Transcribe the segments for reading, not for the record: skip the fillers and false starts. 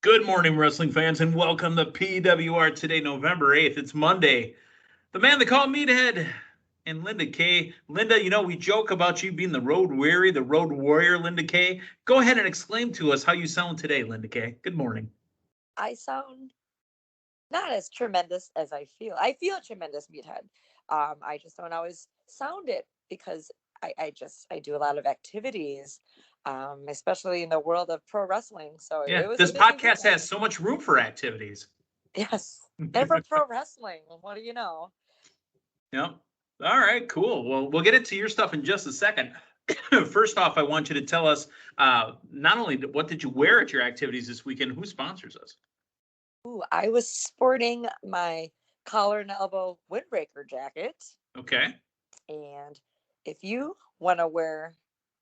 Good morning, wrestling fans, and welcome to PWR today, November 8th. It's Monday. The man they call Meathead and Linda K. Linda, we joke about you being the road weary, the road warrior, Linda K. Go ahead and exclaim to us how you sound today, Linda K. Good morning. I sound not as tremendous as I feel. I feel tremendous, Meathead. I just don't always sound it because I do a lot of activities, especially in the world of pro wrestling. So Yeah, it was a this busy podcast weekend. has so much room for activities. Yes, and for pro wrestling, what do you know? Yep. All right, cool. Well, we'll get into your stuff in just a second. First off, I want you to tell us not only what did you wear at your activities this weekend, who sponsors us? Ooh, I was sporting my collar and elbow windbreaker jacket. Okay. And if you want to wear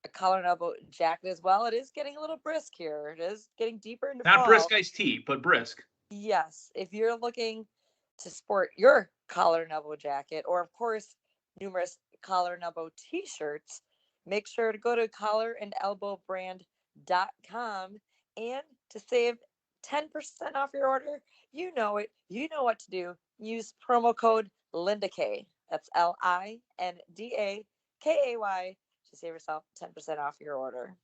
a collar and elbow jacket as well, it is getting a little brisk here. It is getting deeper into Not brisk fall. iced tea, but brisk. Yes, if you're looking to sport your collar and elbow jacket, or of course, numerous collar and elbow t shirts, make sure to go to collarandelbowbrand.com and to save 10% off your order. You know it. You know what to do. Use promo code LindaK. That's LINDAKAY to save yourself 10% off your order.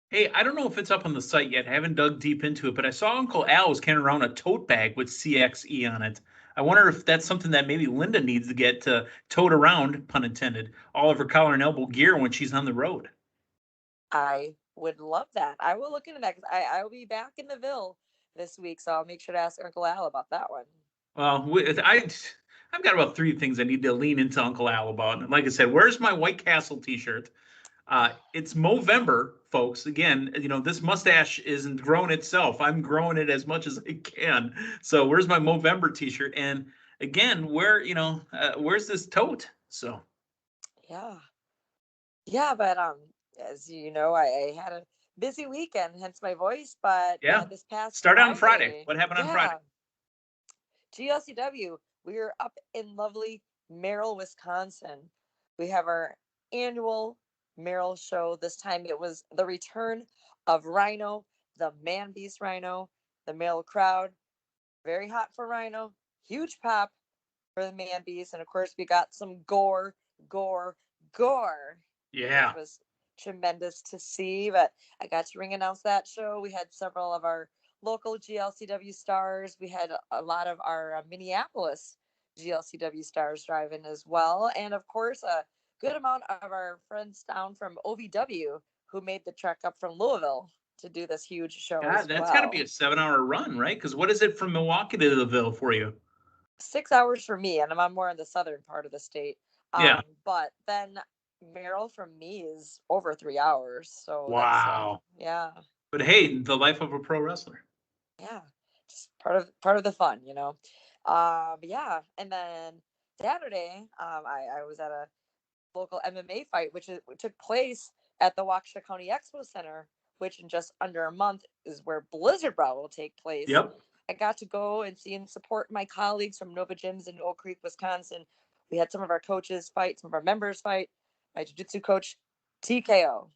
Hey, I don't know if it's up on the site yet. I haven't dug deep into it, but I saw Uncle Al was carrying around a tote bag with CXE on it. I wonder if that's something that maybe Linda needs to get to tote around, pun intended, all of her collar and elbow gear when she's on the road. I would love that. I will look into that because I will be back in the Ville this week, so I'll make sure to ask Uncle Al about that one. Well, I've got about three things I need to lean into Uncle Al about. And like I said, where's my White Castle T-shirt? It's Movember, folks. Again, this mustache isn't growing itself. I'm growing it as much as I can. So where's my Movember T-shirt? And again, where's this tote? So Yeah, yeah, but as you know, I had a busy weekend, hence my voice. But yeah, this past start on Friday. Friday, What happened on Friday? yeah, GLCW, we were up in lovely Merrill, Wisconsin. We have our annual Merrill show. This time it was the return of Rhino, the man beast Rhino, the Merrill crowd. Very hot for Rhino, huge pop for the man beast. And of course, we got some gore, gore, gore, which Yeah, was tremendous to see. But I got to ring announce that show. We had several of our local GLCW stars. We had a lot of our Minneapolis GLCW stars driving as well. And of course, a good amount of our friends down from OVW who made the trek up from Louisville to do this huge show God, as that's got to be well. a 7-hour run, right? Because what is it from Milwaukee to the Ville for you? 6 hours for me, and I'm more in the southern part of the state. Yeah. But then Merrill from me is over 3 hours, so that's Wow. yeah, But hey, the life of a pro wrestler. yeah, just part of the fun, you know. Yeah, and then Saturday, I was at a local MMA fight, which took place at the Waukesha County Expo Center, which in just under a month is where Blizzard Brawl will take place. Yep. I got to go and see and support my colleagues from Nova Gyms in Oak Creek, Wisconsin. We had some of our coaches fight, some of our members fight. My jiu-jitsu coach, TKO.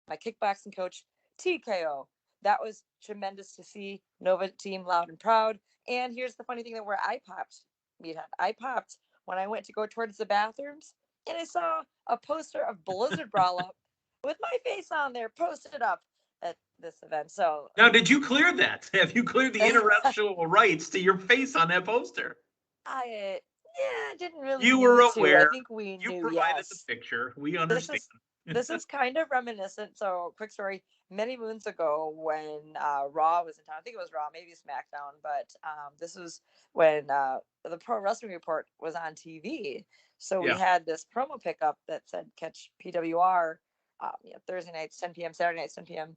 My kickboxing coach, TKO. That was tremendous to see. Nova team loud and proud. And here's the funny thing that where I popped, Meathead. I popped when I went to go towards the bathrooms and I saw a poster of Blizzard Brawl up with my face on there, posted up at this event. So Now, did you clear that? Have you cleared the intellectual rights to your face on that poster? yeah, didn't really You were need to. I aware. think we You knew. provided the Yes, picture. We this understand. is this is kind of reminiscent. So, quick story: many moons ago, when Raw was in town, I think it was Raw, maybe SmackDown, but this was when the Pro Wrestling Report was on TV. So we Yeah. had this promo pickup that said "Catch PWR," Thursday nights 10 p.m., Saturday nights 10 p.m.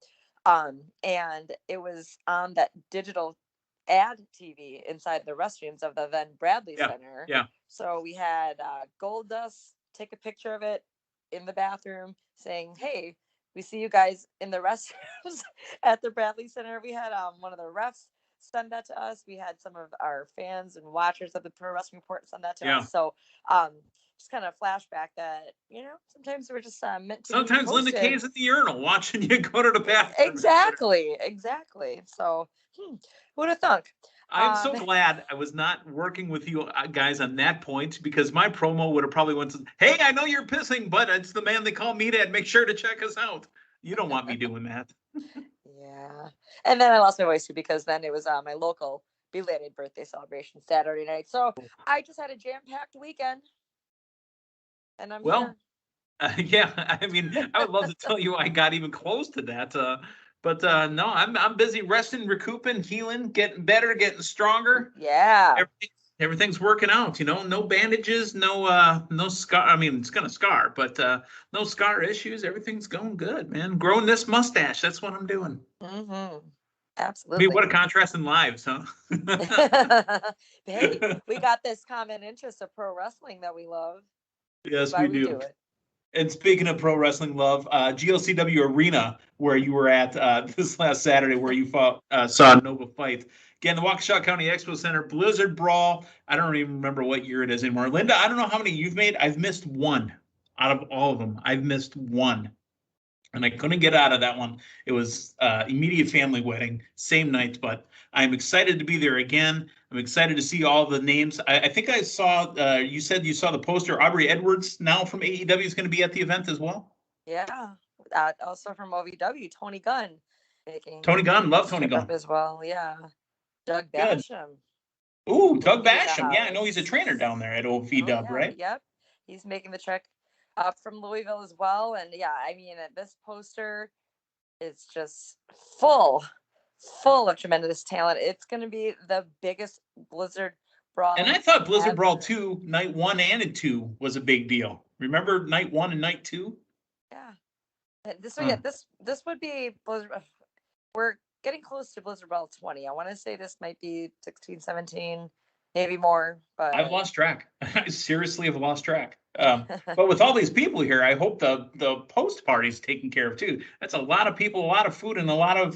And it was on that digital ad TV inside the restrooms of the then Bradley Yeah. Center. Yeah. So we had Gold Dust take a picture of it in the bathroom saying, "Hey, we see you guys in the restrooms at the Bradley Center." We had one of the refs send that to us. We had some of our fans and watchers of the Pro Wrestling Report send that to Yeah. us. So just kind of flashback that, sometimes we're just meant to be Sometimes Linda posted. Kay's in the urinal watching you go to the bathroom. Exactly. So who'd have thunk? I'm so glad I was not working with you guys on that point, because my promo would have probably went to, hey, I know you're pissing, but it's the man they call Meathead. Make sure to check us out. You don't want me doing that. Yeah. And then I lost my voice too, because then it was my local belated birthday celebration Saturday night. So I just had a jam-packed weekend. And I'm here. Yeah, I mean, I would love to tell you I got even close to that. But no, I'm busy resting, recouping, healing, getting better, getting stronger. Yeah. Everything's working out, no bandages, no scar. I mean, it's gonna scar, but no scar issues. Everything's going good, man. Growing this mustache, that's what I'm doing. Mm-hmm. I Absolutely. mean, what a contrast in lives, huh? Hey, we got this common interest of pro wrestling that we love. Yes, we do. And speaking of pro wrestling love, GLCW Arena, where you were at this last Saturday, where you saw Nova fight. Again, the Waukesha County Expo Center, Blizzard Brawl. I don't even remember what year it is anymore. Linda, I don't know how many you've made. I've missed one out of all of them. I've missed one. And I couldn't get out of that one. It was immediate family wedding, same night, but I'm excited to be there again. I'm excited to see all the names. I think I saw, you said you saw the poster. Aubrey Edwards now from AEW is going to be at the event as well. Yeah. Also from OVW, Tony Gunn. Tony Gunn, love Tony Gunn. As well, yeah. Doug Basham. Ooh, Doug Basham. Yeah, I know he's a trainer down there at OVW, right? Yep. He's making the trek up from Louisville as well. And yeah, I mean, this poster is just full of tremendous talent. It's going to be the biggest Blizzard Brawl. And I thought Blizzard Brawl 2, night 1 and 2 was a big deal. Remember night 1 and night 2? Yeah. This would be Blizzard. We're getting close to Blizzard Brawl 20. I want to say this might be 16, 17, maybe more. But I've lost track. I seriously have lost track. But with all these people here, I hope the post party's taken care of too. That's a lot of people, a lot of food, and a lot of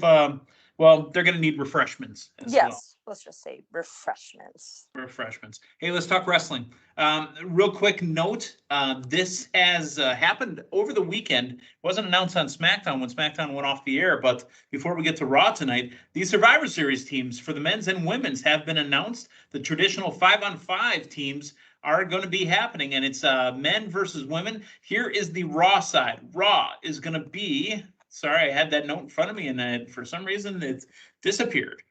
they're going to need refreshments as well. Let's just say refreshments. Hey, let's talk wrestling. Real quick note, this has happened over the weekend. It wasn't announced on SmackDown when SmackDown went off the air, but before we get to Raw tonight, these Survivor Series teams for the men's and women's have been announced. The traditional 5-on-5 teams are going to be happening, and it's men versus women. Here is the Raw side. Raw is going to be, sorry, I had that note in front of me, and for some reason it's disappeared.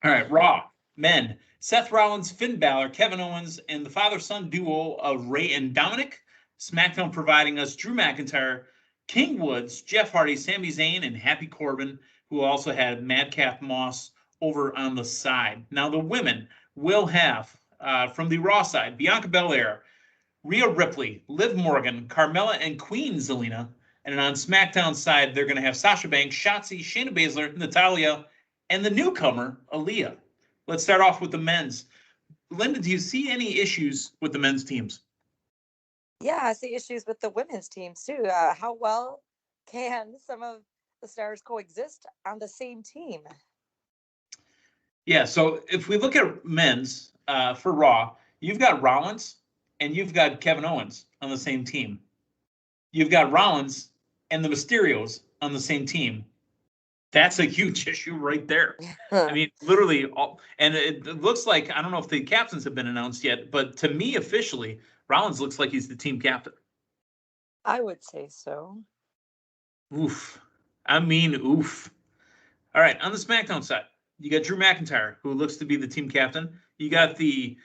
All right, Raw, men, Seth Rollins, Finn Balor, Kevin Owens, and the father-son duo of Ray and Dominic. SmackDown providing us Drew McIntyre, King Woods, Jeff Hardy, Sami Zayn, and Happy Corbin, who also had Madcap Moss over on the side. Now the women will have, from the Raw side, Bianca Belair, Rhea Ripley, Liv Morgan, Carmella, and Queen Zelina. And on SmackDown side, they're going to have Sasha Banks, Shotzi, Shayna Baszler, Natalya, and the newcomer, Aaliyah. Let's start off with the men's. Linda, do you see any issues with the men's teams? Yeah, I see issues with the women's teams too. How well can some of the stars coexist on the same team? Yeah, so if we look at men's for Raw, you've got Rollins and you've got Kevin Owens on the same team. You've got Rollins and the Mysterios on the same team. That's a huge issue right there. I mean, literally, and it looks like, I don't know if the captains have been announced yet, but to me, officially, Rollins looks like he's the team captain. I would say so. Oof. I mean, oof. All right, on the SmackDown side, you got Drew McIntyre, who looks to be the team captain. You got the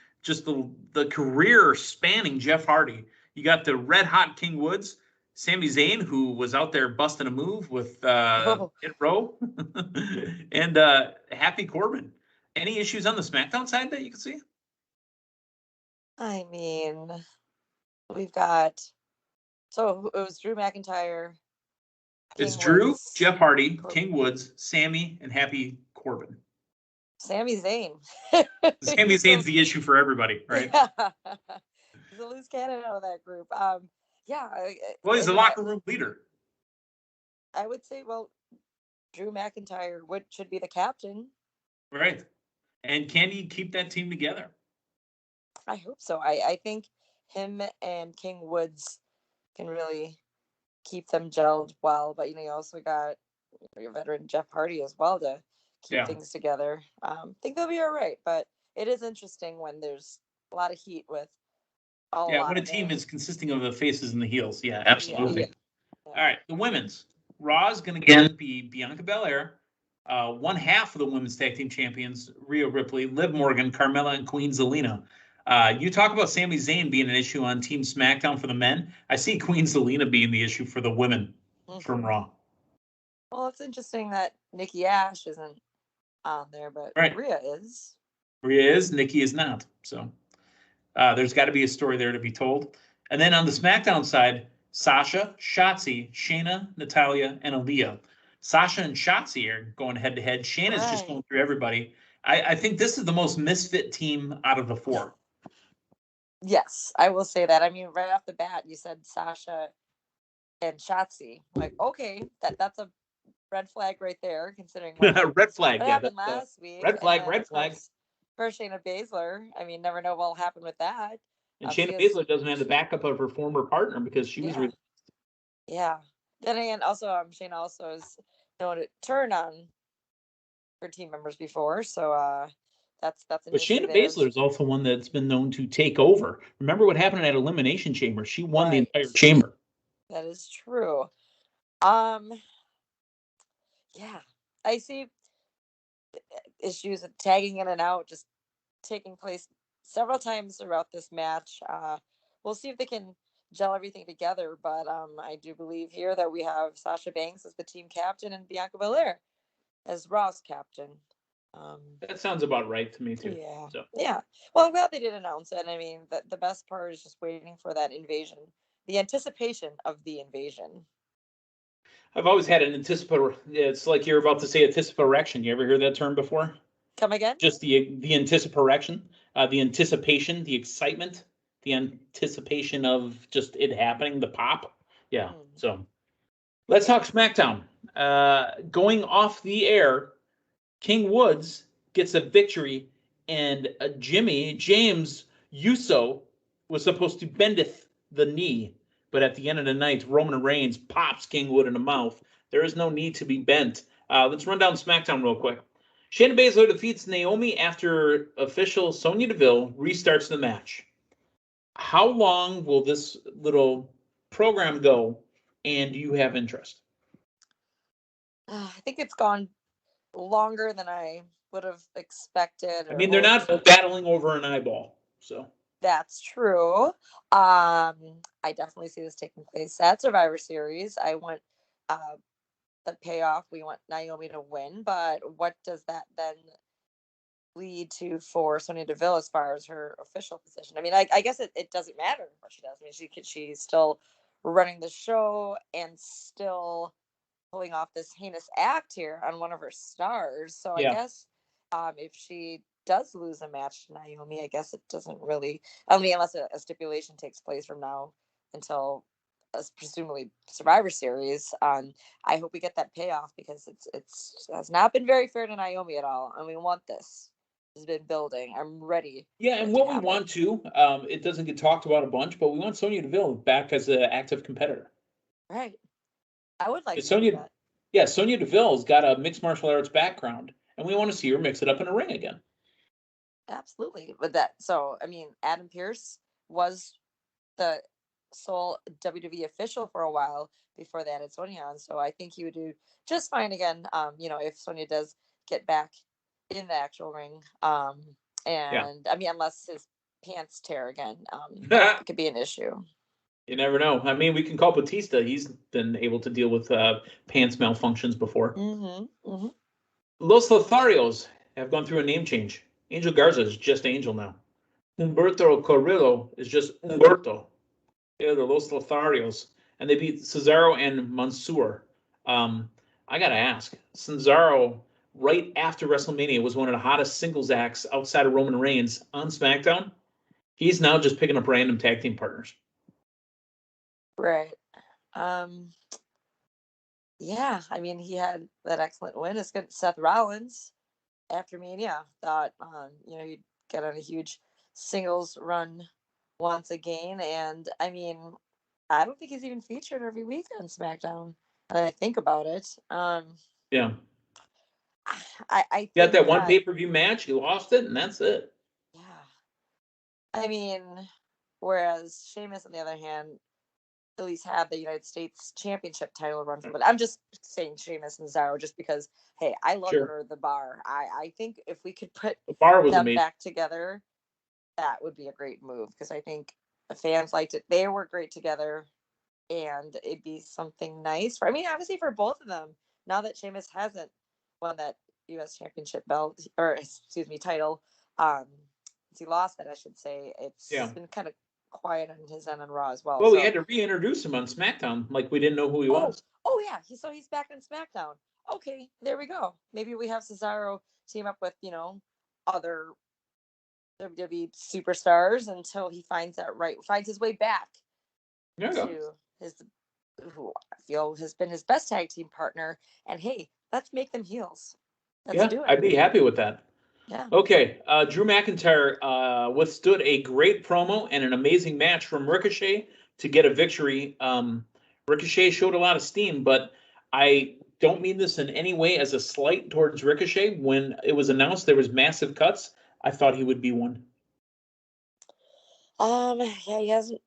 career-spanning Jeff Hardy. You got the red-hot King Woods. Sami Zayn, who was out there busting a move with Hit Row, and Happy Corbin. Any issues on the SmackDown side that you can see? I mean, we've got, so it was Drew McIntyre. It's Drew, Jeff Hardy, King Woods, Sami, and Happy Corbin. Sami Zayn. Sami Zayn's the issue for everybody, right? Yeah. He's a loose cannon out of that group. Yeah. Well, he's a locker room leader. I would say, Drew McIntyre should be the captain. Right. And can he keep that team together? I hope so. I think him and King Woods can really keep them gelled well. But you also got your veteran Jeff Hardy as well to keep things together. I think they'll be all right. But it is interesting when there's a lot of heat with a lot when a of team it. is consisting of the faces and the heels. Yeah, absolutely. Yeah. All right, the women's. Raw is going to again be Bianca Belair. One half of the women's tag team champions, Rhea Ripley, Liv Morgan, Carmella, and Queen Zelina. You talk about Sami Zayn being an issue on Team SmackDown for the men. I see Queen Zelina being the issue for the women from Raw. Well, it's interesting that Nikki Ash isn't on there, but Rhea is. Rhea is. Nikki is not. So there's got to be a story there to be told. And then on the SmackDown side, Sasha, Shotzi, Shayna, Natalya, and Aaliyah. Sasha and Shotzi are going head to head. Shayna's just going through everybody. I think this is the most misfit team out of the four. Yes, I will say that. I mean, right off the bat, you said Sasha and Shotzi. Like, okay, that's a red flag right there, considering what happened last week. Red flag. For Shayna Baszler, I mean, never know what'll happen with that. And Shayna Baszler doesn't have the backup of her former partner because she was released. Yeah. Then again, also Shayna also has known to turn on her team members before, so that's an but Shayna Baszler is also one that's been known to take over. Remember what happened at Elimination Chamber? She won the entire chamber. That is true. Yeah, I see issues of tagging in and out just taking place several times throughout this match. We'll see if they can gel everything together, but I do believe here that we have Sasha Banks as the team captain and Bianca Belair as Raw's captain. That sounds about right to me too. Yeah. So. Yeah. Well, I'm glad they did announce it. I mean, the best part is just waiting for that invasion, the anticipation of the invasion. I've always had an anticipatory. It's like you're about to say anticiparection. You ever hear that term before? Come again? Just the anticiparection, the anticipation, the excitement, the anticipation of just it happening, the pop. Yeah. So let's talk SmackDown. Going off the air, King Woods gets a victory, and James Uso was supposed to bendeth the knee. But at the end of the night, Roman Reigns pops King Wood in the mouth. There is no need to be bent. Let's run down SmackDown real quick. Shayna Baszler defeats Naomi after official Sonya Deville restarts the match. How long will this little program go, and do you have interest? I think it's gone longer than I would have expected. I mean, they're not battling over an eyeball, so. That's true. I definitely see this taking place at Survivor Series. I want the payoff. We want Naomi to win, but what does that then lead to for Sonya Deville as far as her official position? I mean, I guess it doesn't matter what she does. I mean, she's still running the show and still pulling off this heinous act here on one of her stars. So I guess if she does lose a match to Naomi, I guess it doesn't really, I mean, unless a stipulation takes place from now until presumably Survivor Series. I hope we get that payoff because it has not been very fair to Naomi at all, and we want this. Has been building. I'm ready. Yeah, and what we want to, it doesn't get talked about a bunch, but we want Sonya Deville back as an active competitor. Right. I would like Sonya. Yeah, Sonya Deville's got a mixed martial arts background, and we want to see her mix it up in a ring again. Absolutely. But I mean, Adam Pearce was the sole WWE official for a while before they added Sonya on. So I think he would do just fine again. If Sonya does get back in the actual ring. I mean, unless his pants tear again, it could be an issue. You never know. I mean, we can call Batista. He's been able to deal with pants malfunctions before. Los Lotharios have gone through a name change. Angel Garza is just Angel now. Humberto Carrillo is just Humberto. Yeah, the Los Lotharios. And they beat Cesaro and Mansoor. I got to ask. Cesaro, right after WrestleMania, was one of the hottest singles acts outside of Roman Reigns on SmackDown. He's now just picking up random tag team partners. Right. Yeah, I mean, he had that excellent win against Seth Rollins. after Mania. Thought, he'd get on a huge singles run once again. And I mean, I don't think he's even featured every week on SmackDown. I think about it. Yeah. I You got think that one that, pay-per-view match, you lost it, and that's it. yeah. I mean, whereas Sheamus, on the other hand, at least had the United States Championship title run for. But I'm just saying Sheamus and Cesaro just because, hey, I love Sure. her, the Bar. I think if we could put The Bar was them amazing. back together, that would be a great move because I think the fans liked it. They were great together, and it'd be something nice for. I mean, obviously for both of them. Now that Sheamus hasn't won that U.S. Championship belt, or excuse me, title, he lost that, I should say. It's been kind of quiet on his end on Raw as well. Well, we had to reintroduce him on SmackDown, like we didn't know who he was. Oh yeah, so he's back on SmackDown. Okay, there we go. Maybe we have Cesaro team up with other WWE superstars until he finds his way back to his who I feel has been his best tag team partner. And hey, let's make them heels. Let's do it. I'd be happy with that. Yeah. Okay, Drew McIntyre withstood a great promo and an amazing match from Ricochet to get a victory. Ricochet showed a lot of steam, but I don't mean this in any way as a slight towards Ricochet. When it was announced there was massive cuts, I thought he would be one. Yeah, he hasn't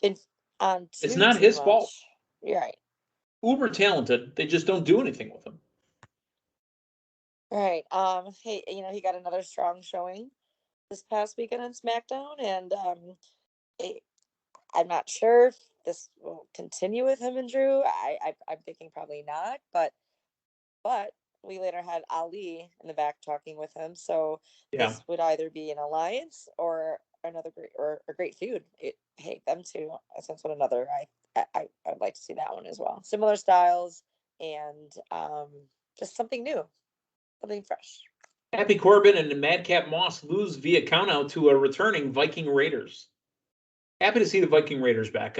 been on. It's not his fault. You're right. Uber talented. They just don't do anything with him. Right. Hey, he got another strong showing this past weekend on SmackDown, and I'm not sure if this will continue with him and Drew. I'm thinking probably not, but we later had Ali in the back talking with him, so this would either be an alliance or another great feud. Hey, them two against one another. I'd like to see that one as well. Similar styles and just something new. Something fresh. Happy Corbin and Madcap Moss lose via countout to a returning Viking Raiders. Happy to see the Viking Raiders back.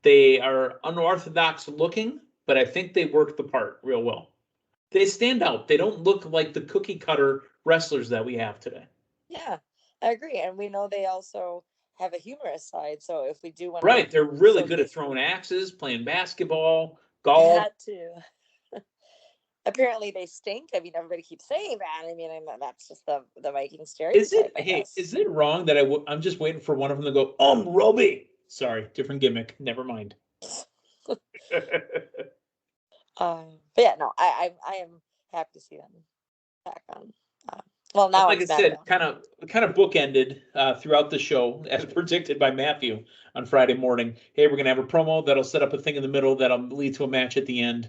They are unorthodox looking, but I think they work the part real well. They stand out. They don't look like the cookie cutter wrestlers that we have today. Yeah, I agree. And we know they also have a humorous side. So if we do want to, they're really good at throwing axes, playing basketball, golf. That too. Apparently they stink. I mean, everybody keeps saying that. I mean, that's just the Viking stereotype. Is it wrong that I'm just waiting for one of them to go, Robbie? Sorry, different gimmick. Never mind. But yeah, no, I am happy to see them back on. Well, now, like I said, kind of bookended throughout the show, as predicted by Matthew on Friday morning. Hey, we're gonna have a promo that'll set up a thing in the middle that'll lead to a match at the end.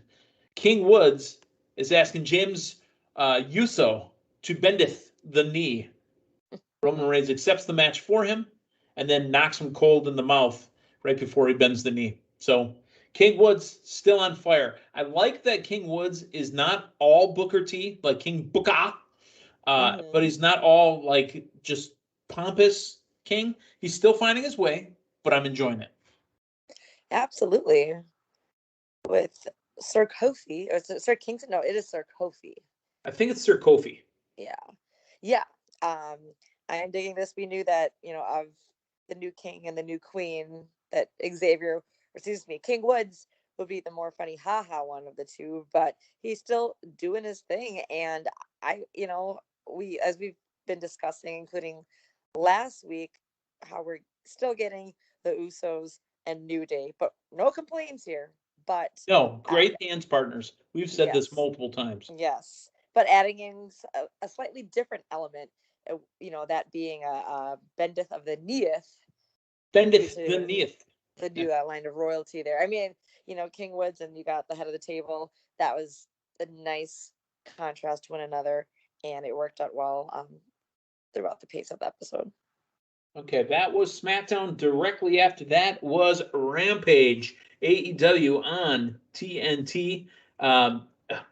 King Woods is asking James Uso to bendeth the knee. Roman Reigns accepts the match for him and then knocks him cold in the mouth right before he bends the knee. So King Woods still on fire. I like that King Woods is not all Booker T, like King Booker, but he's not all like just pompous King. He's still finding his way, but I'm enjoying it. Absolutely. With Sir Kofi, or Sir Kingston? No, it is Sir Kofi. I think it's Sir Kofi. Yeah. I am digging this. We knew that, of the new king and the new queen, that King Woods would be the more funny haha one of the two, but he's still doing his thing. And as we've been discussing, including last week, how we're still getting the Usos and New Day, but no complaints here. But no, great dance partners. We've said this multiple times. Yes, but adding in a slightly different element, that being a bendeth of the kneeth. Bendeth the kneeth. The new line of royalty there. I mean, King Woods and you got the head of the table. That was a nice contrast to one another, and it worked out well throughout the pace of the episode. Okay, that was SmackDown. Directly after that was Rampage, AEW on TNT.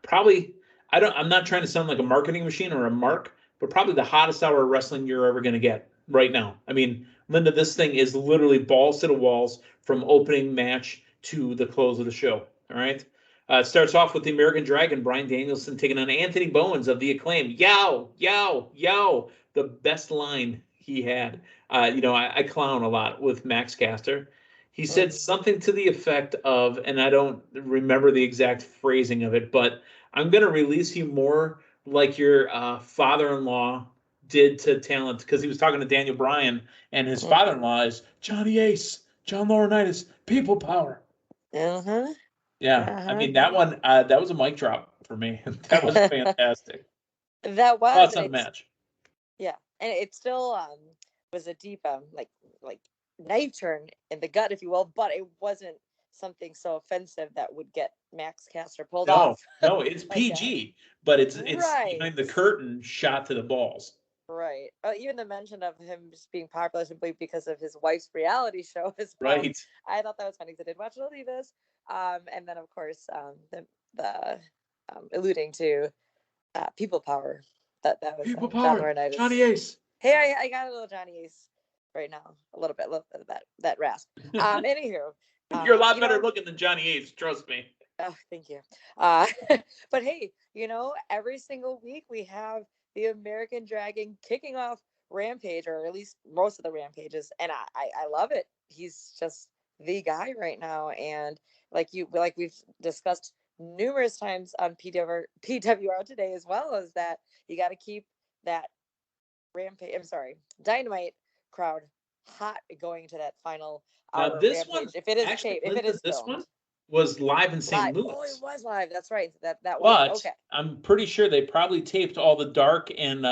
Probably, I'm not trying to sound like a marketing machine or a mark, but probably the hottest hour of wrestling you're ever going to get right now. I mean, Linda, this thing is literally balls to the walls from opening match to the close of the show. All right. It starts off with the American Dragon, Bryan Danielson, taking on Anthony Bowens of the Acclaim. Yow, yow, yow. The best line he had. I clown a lot with Max Caster. He said something to the effect of, and I don't remember the exact phrasing of it, but I'm going to release you more like your father-in-law did to talent, because he was talking to Daniel Bryan, and his father-in-law is Johnny Ace, John Laurinaitis, people power. Uh-huh. Yeah, I mean that one, that was a mic drop for me. That was fantastic. That was Thoughts on the match? Yeah, and it still was a deep like knife turn in the gut, if you will, but it wasn't something so offensive that would get Max Caster pulled off. No, it's PG, but it's right. behind the curtain, shot to the balls. Right. Even the mention of him just being popular simply because of his wife's reality show as well. Right. I thought that was funny because I did watch this. And then of course the alluding to people power. That was people John power. Laurinaitis. Johnny Ace. Hey, I got a little Johnny Ace right now. A little bit of that rasp. Anywho. You're a lot better looking than Johnny Ace, trust me. Oh, thank you. But hey, every single week we have the American Dragon kicking off Rampage, or at least most of the Rampages, and I love it. He's just the guy right now, and like we've discussed numerous times on PWR today, as well as that you got to keep that Dynamite crowd hot going to that final hour. Now this Rampage, one, if it is actually, taped, if it is this filmed. one was live in St. Louis. Oh, it was live. That's right. That but was okay. I'm pretty sure they probably taped all the Dark and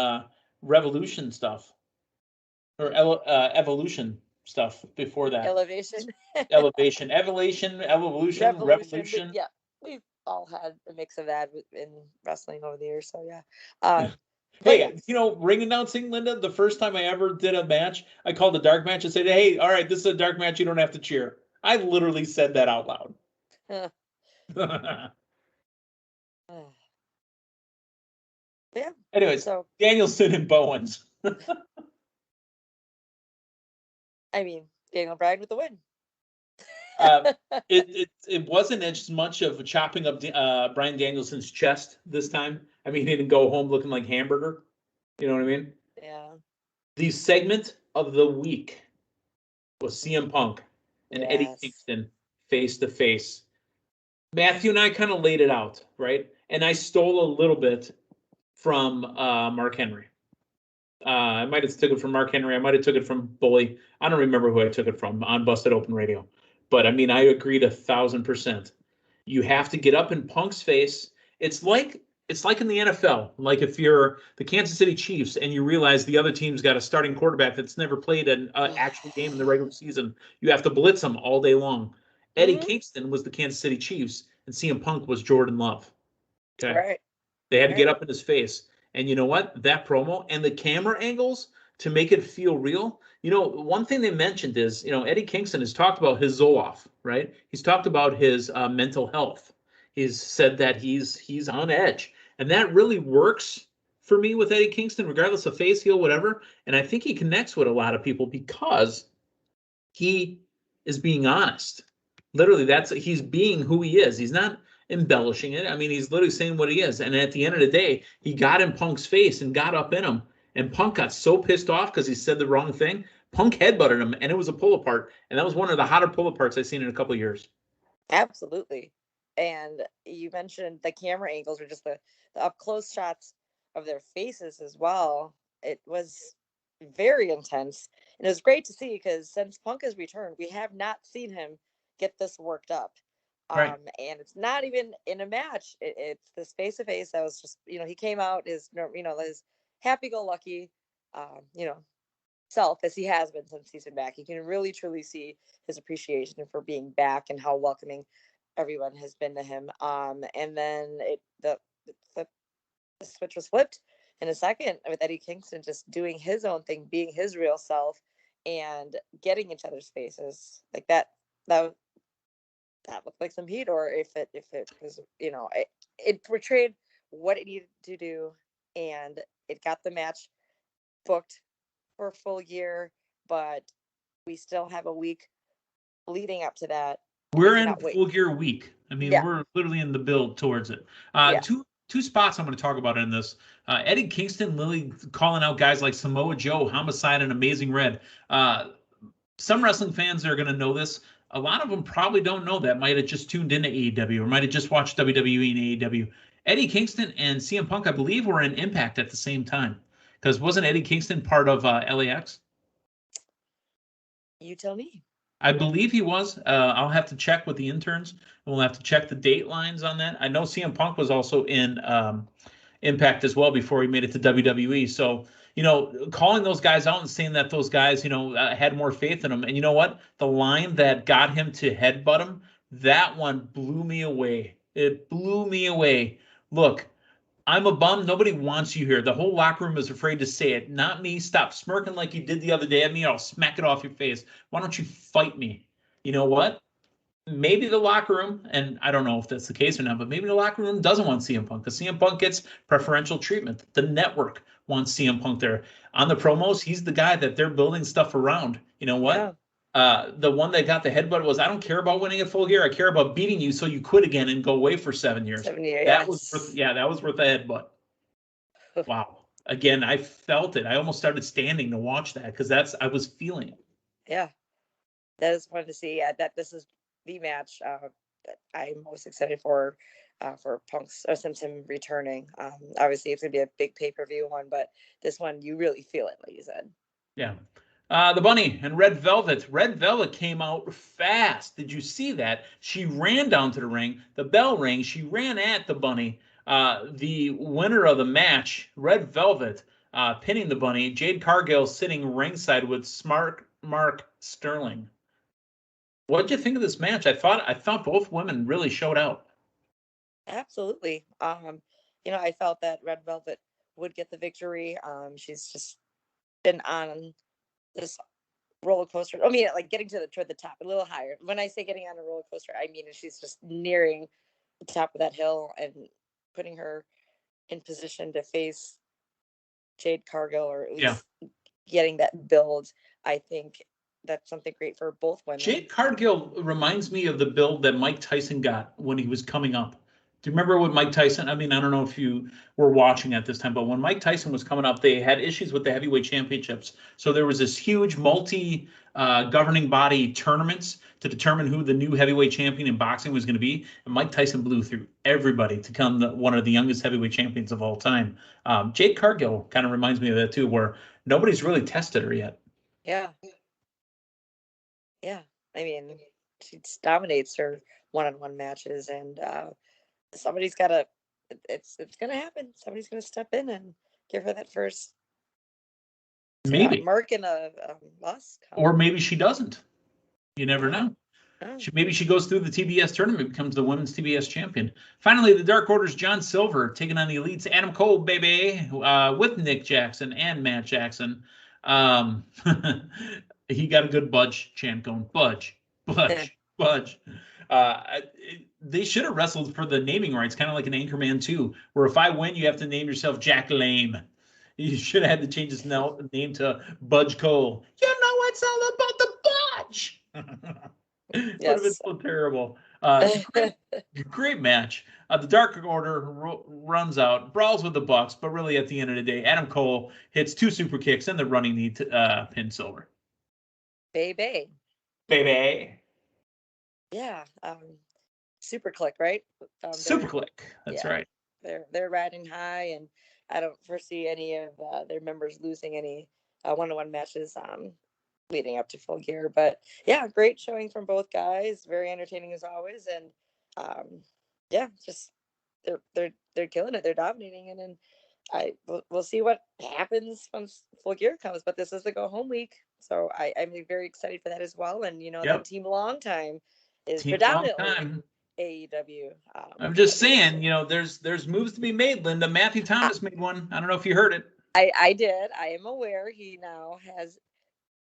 Revolution stuff, or Evolution stuff before that. Evolution, Revolution. Yeah, we've all had a mix of that in wrestling over the years. So yeah. Hey, ring announcing, Linda, the first time I ever did a match, I called a dark match and said, hey, all right, this is a dark match. You don't have to cheer. I literally said that out loud. Yeah. Anyways, so Danielson and Bowens. I mean, Daniel Bryan with the win. It wasn't as much of chopping up Bryan Danielson's chest this time. I mean, he didn't go home looking like hamburger. You know what I mean? Yeah. The segment of the week was CM Punk and Eddie Kingston face to face. Matthew and I kind of laid it out, right? And I stole a little bit from Mark Henry. I might have took it from Mark Henry. I might have took it from Bully. I don't remember who I took it from on Busted Open Radio. But I mean, I agreed 1,000%. You have to get up in Punk's face. It's like in the NFL. Like if you're the Kansas City Chiefs and you realize the other team's got a starting quarterback that's never played an actual game in the regular season, you have to blitz them all day long. Eddie Kingston was the Kansas City Chiefs, and CM Punk was Jordan Love. Okay. Right. They had to get up in his face. And you know what? That promo and the camera angles to make it feel real. One thing they mentioned is, Eddie Kingston has talked about his Zoloft, right? He's talked about his mental health. He's said that he's on edge. And that really works for me with Eddie Kingston, regardless of face, heel, whatever. And I think he connects with a lot of people because he is being honest. Literally, he's being who he is. He's not embellishing it. I mean, he's literally saying what he is. And at the end of the day, he got in Punk's face and got up in him. And Punk got so pissed off because he said the wrong thing. Punk headbutted him, and it was a pull apart. And that was one of the hotter pull aparts I've seen in a couple of years. Absolutely. And you mentioned the camera angles, or just the up close shots of their faces as well. It was very intense. And it was great to see because since Punk has returned, we have not seen him get this worked up. Right. And it's not even in a match. It's this face to face that was just, he came out his happy-go-lucky, self, as he has been since he's been back. You can really truly see his appreciation for being back and how welcoming everyone has been to him. And then the switch was flipped in a second with Eddie Kingston just doing his own thing, being his real self, and getting each other's faces like that. That looked like some heat, or if it was, it portrayed what it needed to do, and it got the match booked for a full year, but we still have a week leading up to that We're in cannot wait. Full Gear week. I mean, Yeah. we're literally in the build towards it. Yeah. Two spots I'm going to talk about in this. Eddie Kingston, Lily calling out guys like Samoa Joe, Homicide, and Amazing Red. Some wrestling fans are going to know this. A lot of them probably don't know that. Might have just tuned into AEW or might have just watched WWE and AEW. Eddie Kingston and CM Punk, I believe, were in Impact at the same time. Because wasn't Eddie Kingston part of LAX? You tell me. I believe he was. I'll have to check with the interns, and we'll have to check the date lines on that. I know CM Punk was also in Impact as well before he made it to WWE. So, calling those guys out and saying that those guys, had more faith in him. And you know what? The line that got him to headbutt him, that one blew me away. It blew me away. Look, I'm a bum. Nobody wants you here. The whole locker room is afraid to say it. Not me. Stop smirking like you did the other day at me. I'll smack it off your face. Why don't you fight me? You know what? Maybe the locker room, and I don't know if that's the case or not, but maybe the locker room doesn't want CM Punk because CM Punk gets preferential treatment. The network wants CM Punk there. On the promos, he's the guy that they're building stuff around. You know what? Yeah. The one that got the headbutt was, I don't care about winning at Full Gear. I care about beating you so you quit again and go away for 7 years. 7 years. That was worth the headbutt. Wow. Again, I felt it. I almost started standing to watch that because I was feeling it. Yeah. That is fun to see. That this is the match that I'm most excited for Punk's or Simpson returning. Obviously, it's going to be a big pay-per-view one, but this one, you really feel it, like you said. Yeah. The Bunny and Red Velvet. Red Velvet came out fast. Did you see that? She ran down to the ring. The bell rang. She ran at the Bunny. The winner of the match, Red Velvet, pinning the Bunny. Jade Cargill sitting ringside with Smart Mark Sterling. What did you think of this match? I thought both women really showed out. Absolutely. I felt that Red Velvet would get the victory. She's just been on this roller coaster. I mean, like getting toward the top, a little higher. When I say getting on a roller coaster, I mean she's just nearing the top of that hill and putting her in position to face Jade Cargill, or at least getting that build. I think that's something great for both women. Jade Cargill reminds me of the build that Mike Tyson got when he was coming up. Do you remember what Mike Tyson? I mean, I don't know if you were watching at this time, but when Mike Tyson was coming up, they had issues with the heavyweight championships. So there was this huge governing body tournaments to determine who the new heavyweight champion in boxing was going to be. And Mike Tyson blew through everybody to become one of the youngest heavyweight champions of all time. Jade Cargill kind of reminds me of that too, where nobody's really tested her yet. Yeah. Yeah. I mean, she dominates her one-on-one matches, and somebody's got to, it's going to happen. Somebody's going to step in and give her that first maybe mark in a loss. Or maybe she doesn't. You never know. Oh. Maybe she goes through the TBS tournament, becomes the women's TBS champion. Finally, the Dark Order's John Silver taking on the Elite's Adam Cole, baby, with Nick Jackson and Matt Jackson. He got a good budge chant going. Budge. They should have wrestled for the naming rights, kind of like an Anchorman 2, where if I win, you have to name yourself Jack Lame. You should have had to change his name to Budge Cole. You know it's all about the budge. Would have been so terrible. Great match. The Dark Order runs out, brawls with the Bucks, but really at the end of the day, Adam Cole hits 2 super kicks and the running knee to pin Silver. Baby. Yeah. Super Click, right? Super Click. That's right. They're riding high, and I don't foresee any of their members losing any one-on-one matches leading up to Full Gear. But yeah, great showing from both guys. Very entertaining as always, and just they're killing it. They're dominating, and then we'll see what happens once Full Gear comes. But this is the go home week, so I'm very excited for that as well. And that Team Long Time is predominantly AEW. I'm just saying, there's moves to be made, Linda. Matthew Thomas made one. I don't know if you heard it. I did. I am aware he now has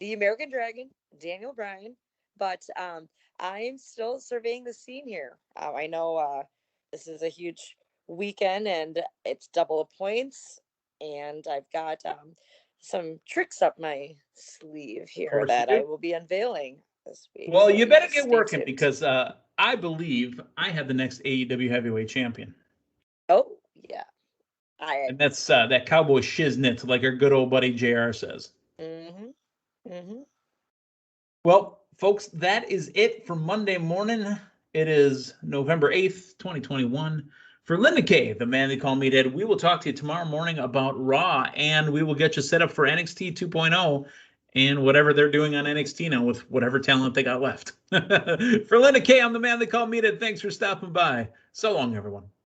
the American Dragon, Daniel Bryan, but I'm still surveying the scene here. I know this is a huge weekend and it's double points, and I've got some tricks up my sleeve here that I will be unveiling this week. Well, so you better stay get working tuned. because I believe I have the next AEW heavyweight champion. Oh, yeah. And that's that cowboy shiznit, like our good old buddy JR says. Mm-hmm. Mm-hmm. Well, folks, that is it for Monday morning. It is November 8th, 2021. For Linda Kay, the man they call Meathead, we will talk to you tomorrow morning about Raw, and we will get you set up for NXT 2.0 and whatever they're doing on NXT now with whatever talent they got left. For Linda Kay, I'm the man they call Meathead. Thanks for stopping by. So long, everyone.